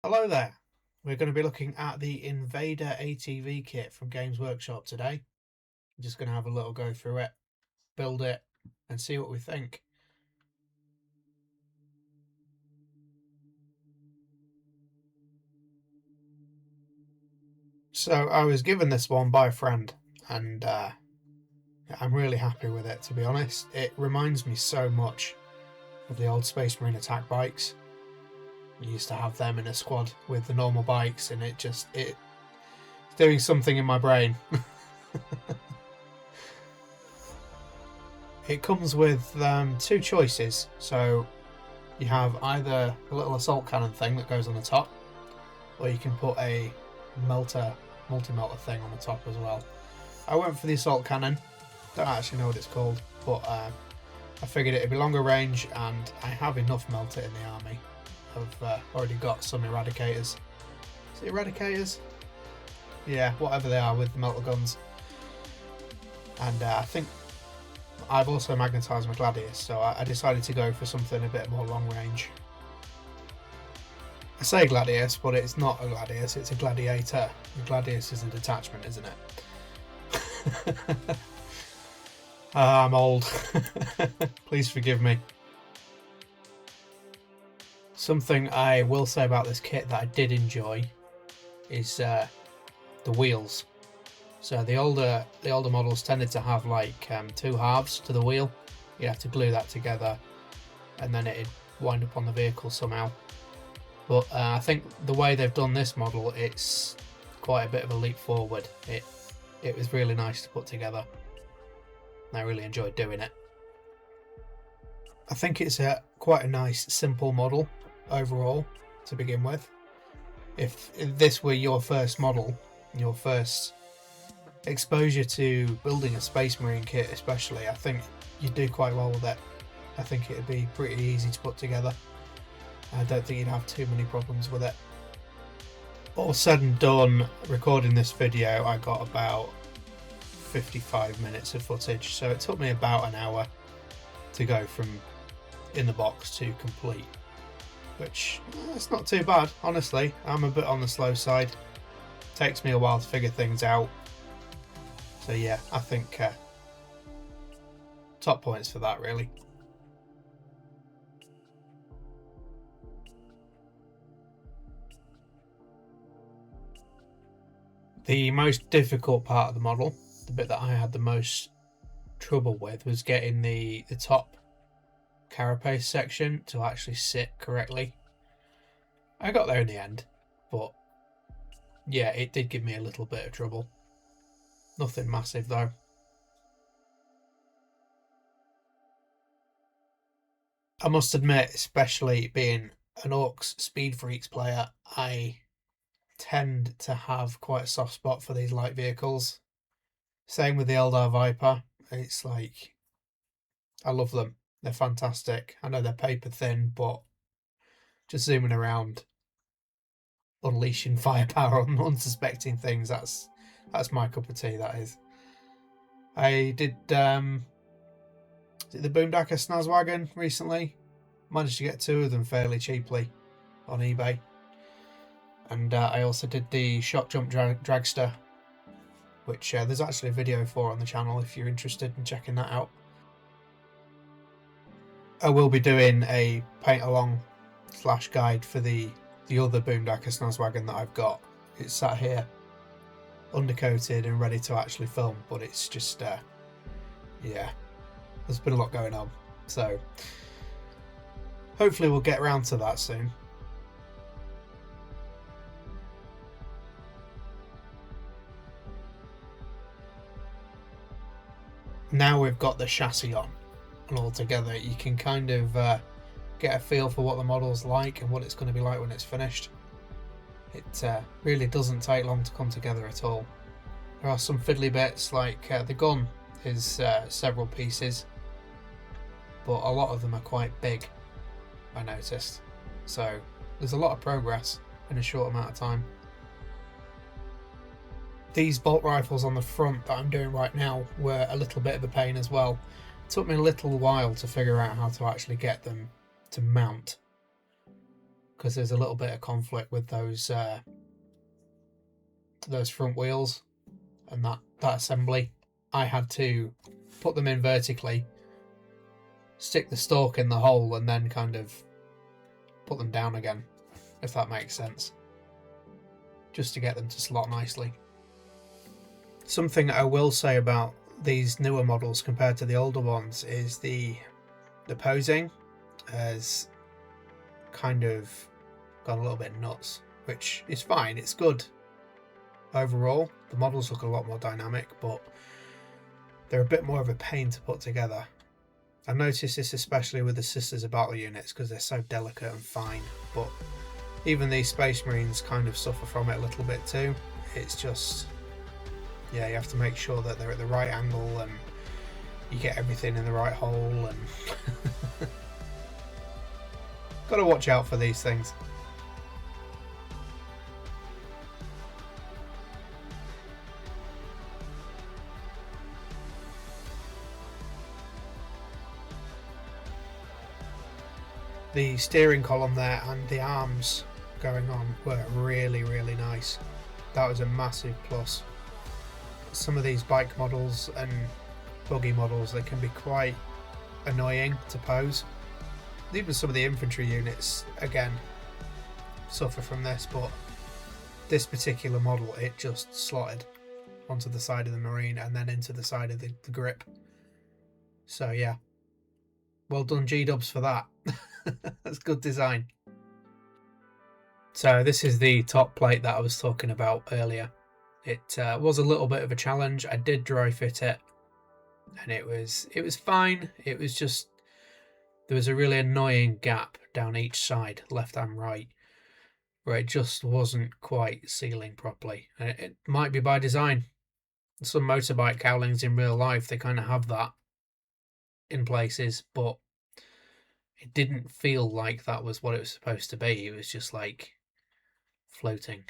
Hello there. We're going to be looking at the Invader ATV kit from Games Workshop today. I'm just going to have a little go through it, build it, and see what we think. So I was given this one by a friend, and I'm really happy with it, to be honest. It reminds me so much of the old Space Marine attack bikes. We used to have them in a squad with the normal bikes, and it's doing something in my brain. It comes with two choices. So you have either a little assault cannon thing that goes on the top, or you can put a multi-melter thing on the top as well. I went for the assault cannon. Don't actually know what it's called, but I figured it'd be longer range, and I have enough melter in the army. I've already got some eradicators. Is it eradicators? Yeah, whatever they are with the melter guns. And I think I've also magnetised my Gladius, so I decided to go for something a bit more long range. I say Gladius, but it's not a Gladius, it's a Gladiator. The Gladius is a detachment, isn't it? I'm old. Please forgive me. Something I will say about this kit that I did enjoy is the wheels. So the older models tended to have like two halves to the wheel. You have to glue that together, and then it'd wind up on the vehicle somehow. But I think the way they've done this model, it's quite a bit of a leap forward. It was really nice to put together. I really enjoyed doing it. I think it's quite a nice, simple model overall to begin with. If this were your first model, your first exposure to building a Space Marine kit especially, I think you'd do quite well with it. I think it'd be pretty easy to put together. I don't think you'd have too many problems with it. All said and done, recording this video, I got about 55 minutes of footage, so it took me about an hour to go from in the box to complete, which it's not too bad, honestly. I'm a bit on the slow side. Takes me a while to figure things out. So yeah, I think top points for that, really. The most difficult part of the model, the bit that I had the most trouble with, was getting the top carapace section to actually sit correctly. I got there in the end, but yeah, it did give me a little bit of trouble. Nothing massive though. I must admit, especially being an Orcs Speed Freaks player, I tend to have quite a soft spot for these light vehicles. Same with the Eldar Viper. It's like, I love them. They're fantastic. I know they're paper thin, but just zooming around, unleashing firepower on unsuspecting things, that's my cup of tea, that is. I did the Boomdacker Snazwagon recently. Managed to get two of them fairly cheaply on eBay. And I also did the Shock Jump Dragster, which there's actually a video for on the channel if you're interested in checking that out. I will be doing a paint along / guide for the other Boomdacker Snazwagon that I've got. It's sat here undercoated and ready to actually film, but it's just yeah, there's been a lot going on, so hopefully we'll get around to that soon. Now we've got the chassis on and all together, you can kind of get a feel for what the model's like and what it's going to be like when it's finished. It really doesn't take long to come together at all. There are some fiddly bits, like the gun is several pieces, but a lot of them are quite big, I noticed. So there's a lot of progress in a short amount of time. These bolt rifles on the front that I'm doing right now were a little bit of a pain as well. It took me a little while to figure out how to actually get them to mount, because there's a little bit of conflict with those front wheels and that assembly. I had to put them in vertically, stick the stalk in the hole, and then kind of put them down again, if that makes sense, just to get them to slot nicely. Something I will say about these newer models compared to the older ones is the posing has kind of gone a little bit nuts, which is fine, it's good. Overall, the models look a lot more dynamic, but they're a bit more of a pain to put together. I noticed this especially with the Sisters of Battle units because they're so delicate and fine, but even these Space Marines kind of suffer from it a little bit too. It's just, yeah, you have to make sure that they're at the right angle and you get everything in the right hole, and gotta watch out for these things. The steering column there and the arms going on were really, really nice. That was a massive plus. Some of these bike models and buggy models, they can be quite annoying to pose. Even some of the infantry units, again, suffer from this, but this particular model, it just slotted onto the side of the Marine and then into the side of the grip. So yeah, well done G-dubs for that. That's good design. So this is the top plate that I was talking about earlier. It was a little bit of a challenge. I did dry fit it, and it was fine. It was just, there was a really annoying gap down each side, left and right, where it just wasn't quite sealing properly. And it might be by design. Some motorbike cowlings in real life, they kind of have that in places, but it didn't feel like that was what it was supposed to be. It was just like floating.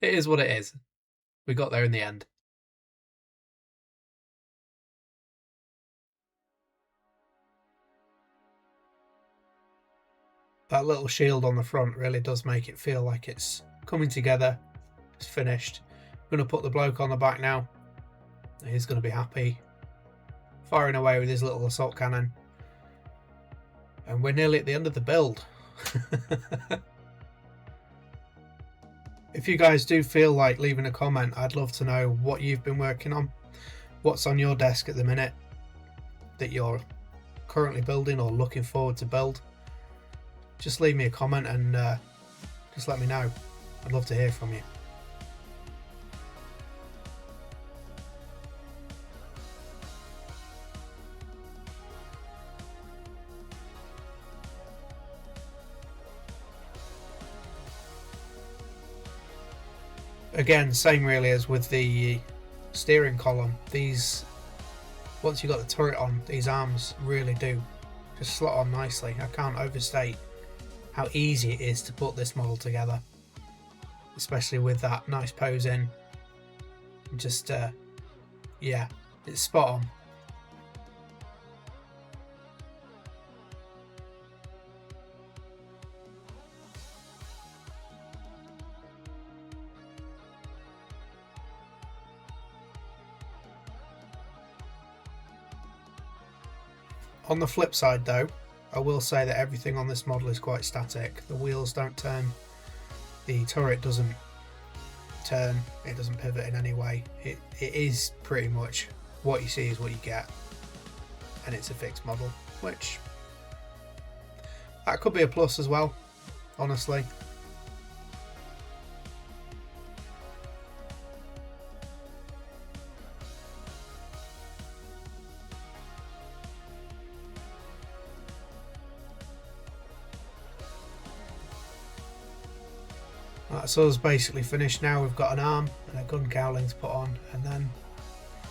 It is what it is. We got there in the end. That little shield on the front really does make it feel like it's coming together. It's finished. I'm going to put the bloke on the back now. He's going to be happy, firing away with his little assault cannon. And we're nearly at the end of the build. If you guys do feel like leaving a comment, I'd love to know what you've been working on. What's on your desk at the minute that you're currently building or looking forward to build. Just leave me a comment and just let me know. I'd love to hear from you. Again, same really as with the steering column. These, once you've got the turret on, these arms really do just slot on nicely. I can't overstate how easy it is to put this model together, especially with that nice pose in. Just yeah, it's spot on. On the flip side though, I will say that everything on this model is quite static. The wheels don't turn, the turret doesn't turn, it doesn't pivot in any way. It is pretty much what you see is what you get, and it's a fixed model, which that could be a plus as well, honestly. That's us basically finished now. We've got an arm and a gun cowling to put on, and then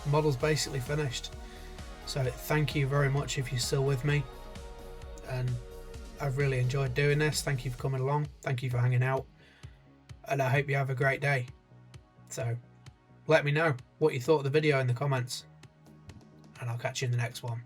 the model's basically finished. So thank you very much if you're still with me, and I've really enjoyed doing this. Thank you for coming along, thank you for hanging out, and I hope you have a great day. So let me know what you thought of the video in the comments, and I'll catch you in the next one.